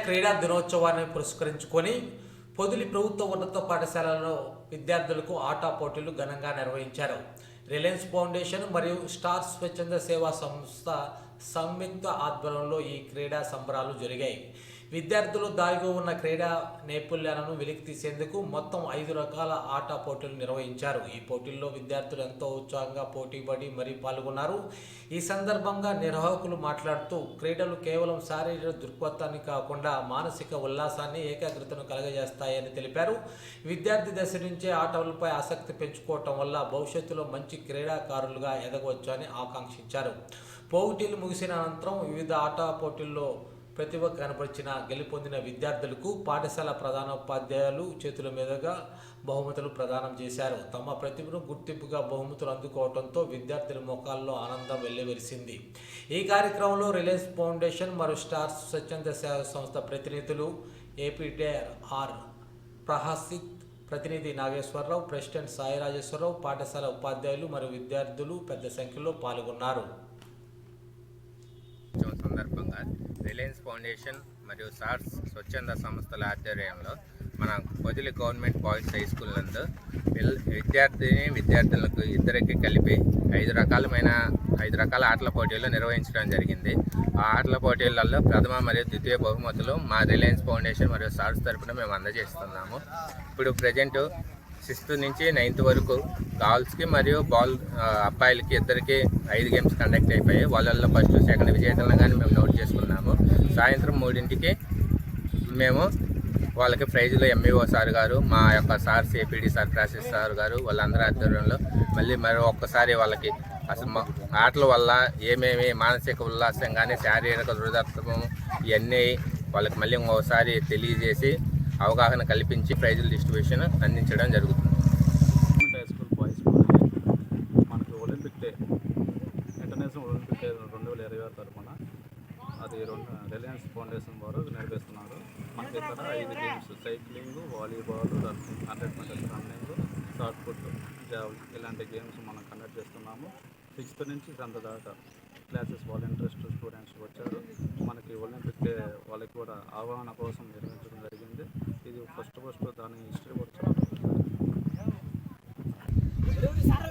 క్రీడా దినోత్సవాన్ని పురస్కరించుకొని పొదిలి ప్రభుత్వ ఉన్నత పాఠశాలలో విద్యార్థులకు ఆటా పోటీలు ఘనంగా నిర్వహించారు. రిలయన్స్ ఫౌండేషన్ మరియు స్టార్ స్వచ్ఛంద సేవా సంస్థ సంయుక్త ఆధ్వర్యంలో ఈ క్రీడా సంబరాలు జరిగాయి. విద్యార్థులు దాగిలో ఉన్న క్రీడా నైపుణ్యాలను వెలికి తీసేందుకు మొత్తం 5 రకాల ఆట పోటీలు నిర్వహించారు. ఈ పోటీల్లో విద్యార్థులు ఎంతో ఉత్సాహంగా పోటీపడి మరీ పాల్గొన్నారు. ఈ సందర్భంగా నిర్వాహకులు మాట్లాడుతూ క్రీడలు కేవలం శారీరక దృక్పథాన్ని కాకుండా మానసిక ఉల్లాసాన్ని, ఏకాగ్రతను కలగజేస్తాయని తెలిపారు. విద్యార్థి దశ నుంచే ఆటలపై ఆసక్తి పెంచుకోవటం వల్ల భవిష్యత్తులో మంచి క్రీడాకారులుగా ఎదగవచ్చు అని ఆకాంక్షించారు. పోటీలు ముగిసిన అనంతరం వివిధ ఆట పోటీల్లో ప్రతిభ కనపరిచిన గెలుపొందిన విద్యార్థులకు పాఠశాల ప్రధానోపాధ్యాయులు చేతుల మీదుగా బహుమతులు ప్రదానం చేశారు. తమ ప్రతిభను గుర్తింపుగా బహుమతులు అందుకోవడంతో విద్యార్థుల ముఖాల్లో ఆనందం వెల్లివిరిసింది. ఈ కార్యక్రమంలో రిలయన్స్ ఫౌండేషన్ మరియు స్టార్ స్వచ్ఛంద సేవా సంస్థ ప్రతినిధులు, ఏపీడీఆర్ ప్రహాసిత్, ప్రతినిధి నాగేశ్వరరావు, ప్రెసిడెంట్ సాయి రాజేశ్వరరావు, పాఠశాల ఉపాధ్యాయులు మరియు విద్యార్థులు పెద్ద సంఖ్యలో పాల్గొన్నారు. సందర్భంగా రిలయన్స్ ఫౌండేషన్ మరియు సార్స్ స్వచ్ఛంద సంస్థల ఆధ్వర్యంలో మన Podili government boys high school నందు విద్యార్థులకు ఇద్దరికి కలిపి 5 రకాల ఆటల పోటీలు నిర్వహించడం జరిగింది. ఆ ఆటల పోటీలలో ప్రథమ మరియు ద్వితీయ బహుమతులు మా రిలయన్స్ ఫౌండేషన్ మరియు సార్స్ తరఫున మేము అందజేస్తున్నాము. ఇప్పుడు ప్రజెంట్ 6th నుంచి 9th వరకు గర్ల్స్కి మరియు అబ్బాయిలకి ఇద్దరికి 5 గేమ్స్ కండక్ట్ అయిపోయాయి. వాళ్ళల్లో ఫస్ట్, సెకండ్ విజేతలను కానీ మేము నోట్ చేసుకున్నాము. సాయంత్రం 3ంటికి మేము వాళ్ళకి ప్రైజులు ఎంఈఓ సార్ గారు, మా యొక్క sirs APD sir, process sir గారు, వాళ్ళందరి ఆధ్వర్యంలో మళ్ళీ ఒక్కసారి వాళ్ళకి అసలు ఆటల వల్ల ఏమేమి మానసిక ఉల్లాసం కానీ శారీరక దృఢత్వం ఇవన్నీ వాళ్ళకి మళ్ళీ ఇంకోసారి తెలియజేసి అవగాహన కల్పించి ప్రైజుల డిస్ట్రిబ్యూషన్ అందించడం జరుగుతుంది. హై స్కూల్ బాయ్స్ మనకి Olympic day, international Olympic day 2026 తరఫున అది రిలయన్స్ ఫౌండేషన్ వారు నిర్వహిస్తున్నారు. మనకి ఇక్కడ 5 games, cycling, volleyball, 100 metres running, shot put, javelin ఇలాంటి గేమ్స్ మనం కండక్ట్ చేస్తున్నాము. 6th నుంచి 10th దాకా క్లాసెస్ వాళ్ళ ఇంట్రెస్ట్ స్టూడెంట్స్ వచ్చారు. మనకి ఒలింపిక్ డే వాళ్ళకి కూడా అవగాహన కోసం నిర్వహించడం జరిగింది. ఇది ఫస్ట్ దాని హిస్టరీ కూడా చాలా